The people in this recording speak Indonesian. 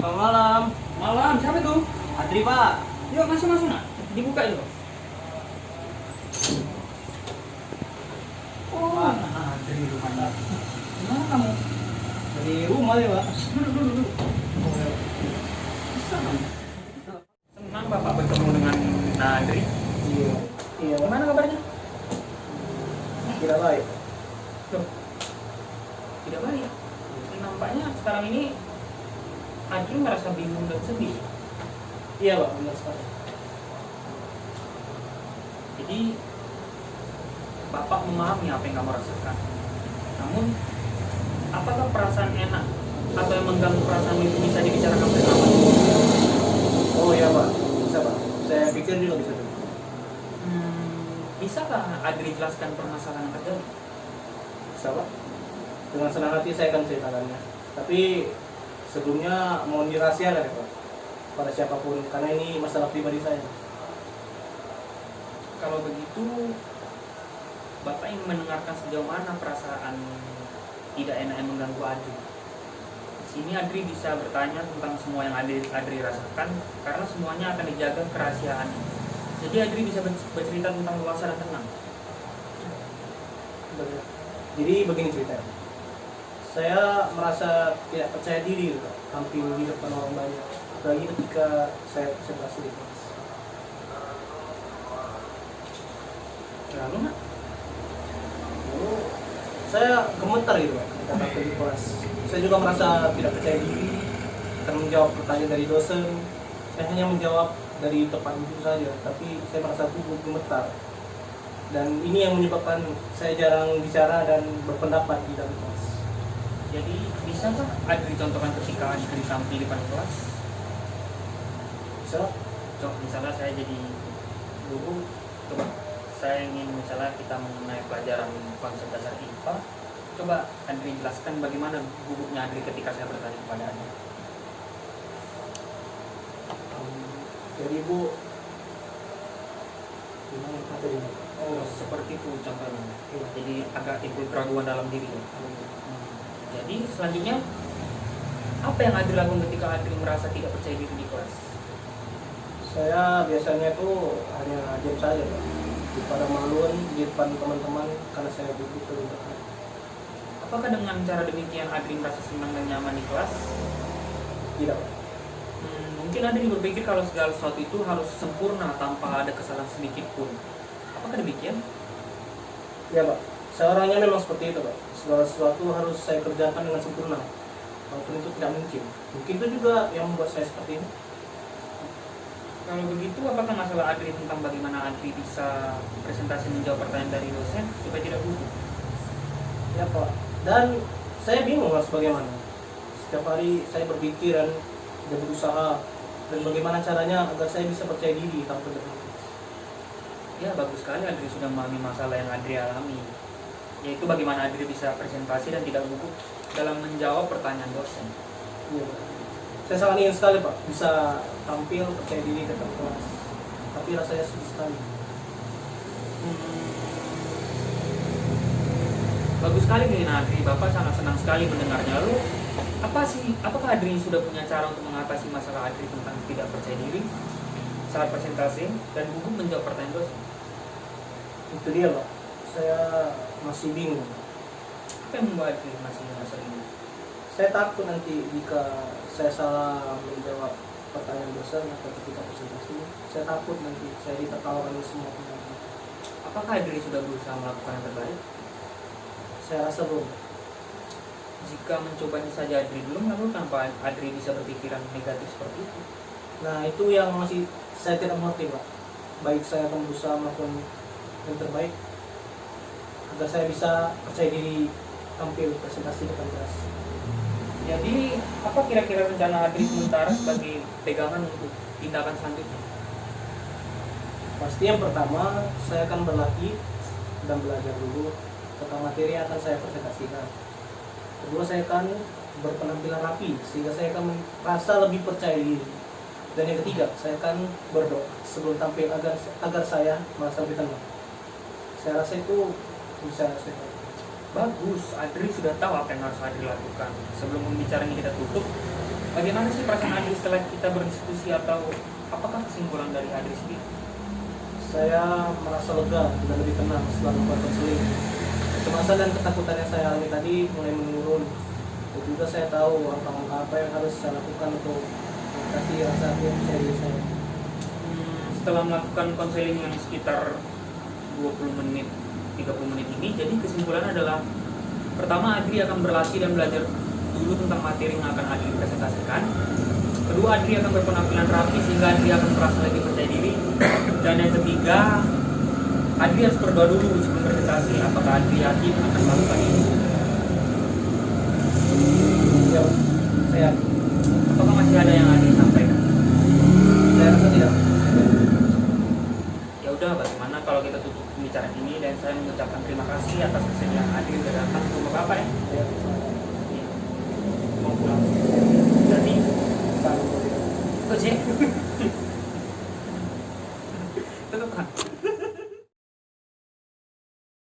Selamat malam. Malam, siapa itu? Adri, Pak. Yuk, masuk nak. Dibuka itu. Oh, Pak, Adri rumahnya. gimana kamu? Dari rumah ya, Pak. Duduk. Bisa kamu? Senang Bapak bertemu dengan Nadri. Iya. Iya, Pak. Gimana kabarnya? Tidak baik. Loh, tidak baik. Nampaknya sekarang ini Adri merasa bingung dan sedih. Iya, Pak. Benar sekali. Jadi Bapak memahami apa yang kamu rasakan. Namun, apakah perasaan enak atau yang mengganggu perasaan itu bisa dibicarakan bersama? Oh iya, Pak. Bisa, Pak. Saya pikir juga bisa. Bisakah Adri jelaskan permasalahan yang terjadi? Bisa, Pak. Dengan senang hati saya akan ceritakannya. Tapi sebelumnya mohon dirahasiakan ya, Pak. Pada siapapun, karena ini masalah pribadi saya. Kalau begitu, Bapak ingin mendengarkan sejauh mana perasaan tidak enak yang mengganggu Adri. Di sini Adri bisa bertanya tentang semua yang Adri rasakan, karena semuanya akan dijaga kerahasiaannya. Jadi Adri bisa bercerita tentang luasa dan tenang. Jadi begini ceritanya. Saya merasa tidak percaya diri, Pak, tampil di depan orang banyak. Apalagi ketika saya presentasi di kelas. Lalu nak? Lalu saya gemetar gitu, Pak, ketika tampil di kelas. Saya juga merasa tidak percaya diri akan menjawab pertanyaan dari dosen. Saya hanya menjawab dari tempat duduk saja, tapi saya merasa tubuh gemetar. Dan ini yang menyebabkan saya jarang bicara dan berpendapat di dalam kelas. Jadi bisakah Adri contohkan ketika Adri tampil di depan kelas? Bisa? Contoh misalnya saya jadi guru, coba saya ingin misalnya kita mengenai pelajaran konsep dasar IPA. Coba Adri jelaskan bagaimana gugupnya Adri ketika saya bertanya kepada Adri. Jadi Bu, gimana kata ini? Oh, seperti itu contohnya. Jadi agak timbul keraguan dalam diri. Jadi selanjutnya apa yang Adri lakukan ketika Adri merasa tidak percaya diri di kelas? Saya biasanya itu hanya diam saja, Pak. Pada maluan di depan teman-teman karena saya duduk terus. Apakah dengan cara demikian Adri merasa senang dan nyaman di kelas? Tidak, Pak. Mungkin Adri berpikir kalau segala sesuatu itu harus sempurna tanpa ada kesalahan sedikit pun. Apakah demikian? Ya, Pak. Saya orangnya memang seperti itu, Pak. Segala sesuatu harus saya kerjakan dengan sempurna. Walaupun itu tidak mungkin. Mungkin itu juga yang membuat saya seperti ini. Kalau begitu, apakah masalah Adri tentang bagaimana Adri bisa presentasi menjawab pertanyaan dari dosen supaya tidak gugup? Ya, Pak. Dan saya bingung harus bagaimana. Setiap hari saya berpikiran dan berusaha dan bagaimana caranya agar saya bisa percaya diri tampil depan. Ya, bagus sekali Adri sudah memahami masalah yang Adri alami, yaitu bagaimana Adri bisa presentasi dan tidak gugup dalam menjawab pertanyaan dosen. Iya, Pak. Saya sangat ingin sekali, Pak, bisa tampil percaya diri depan kelas. Tapi rasanya sulit sekali. Bagus sekali nih Adri, Bapak sangat senang sekali mendengarnya. Lalu, apakah Adri sudah punya cara untuk mengatasi masalah Adri tentang tidak percaya diri saat presentasi dan gugup menjawab pertanyaan dosen? Itu dia, Pak. Saya masih bingung. Apa yang membuat Adri masih merasa bingung? Saya takut nanti jika saya salah menjawab pertanyaan dosen atau ketika presentasi, saya takut nanti saya ditertawakan oleh semua penonton. Apakah Adri sudah berusaha melakukan yang terbaik? Saya rasa belum. Jika mencobanya saja Adri belum, lalu kenapa Adri bisa berpikiran negatif seperti itu? Nah, itu yang masih saya tidak mengerti, Pak. Baik saya akan berusaha melakukan yang terbaik agar saya bisa percaya diri tampil presentasi depan kelas. Jadi, apa kira-kira rencana Adri sementara sebagai pegangan untuk tindakan selanjutnya? Pasti yang pertama, saya akan berlatih dan belajar dulu tentang materi yang akan saya presentasikan. Kedua, saya akan berpenampilan rapi sehingga saya akan merasa lebih percaya diri. Dan yang ketiga, saya akan berdoa sebelum tampil agar saya merasa lebih tenang. Saya rasa itu bisa saya Bagus, Adri sudah tahu apa yang harus Adri lakukan. Sebelum pembicaraan ini kita tutup, Bagaimana sih perasaan Adri setelah kita berdiskusi, atau apakah kesimpulan dari Adri sendiri? Saya merasa lega dan lebih tenang setelah melakukan konseling. Kecemasan dan ketakutan yang saya alami tadi mulai menurun. Dan juga saya tahu langkah-langkah apa yang harus saya lakukan untuk mengatasi rasa percaya diri saya. Setelah melakukan konseling yang sekitar 20 menit, 30 menit ini, jadi kesimpulannya adalah pertama, Adri akan berlatih dan belajar dulu tentang materi yang akan Adri presentasikan. Kedua, Adri akan berpenampilan rapi sehingga Adri akan merasa lebih percaya diri. Dan yang ketiga, Adri harus berdoa dulu sebelum presentasi apakah Adri yakin akan melakukan ini. Ya, saya Apakah masih ada yang Adri sampaikan? rasa tidak. Ya udah, bagaimana kalau kita tutup pembicaraan ini, dan saya mengucapkan terima kasih atas kesediaan Adri sudah datang ke rumah Bapak ya. Ya, Iya. Mau pulang. Jadi, tahu. kok sih? Tetap kan?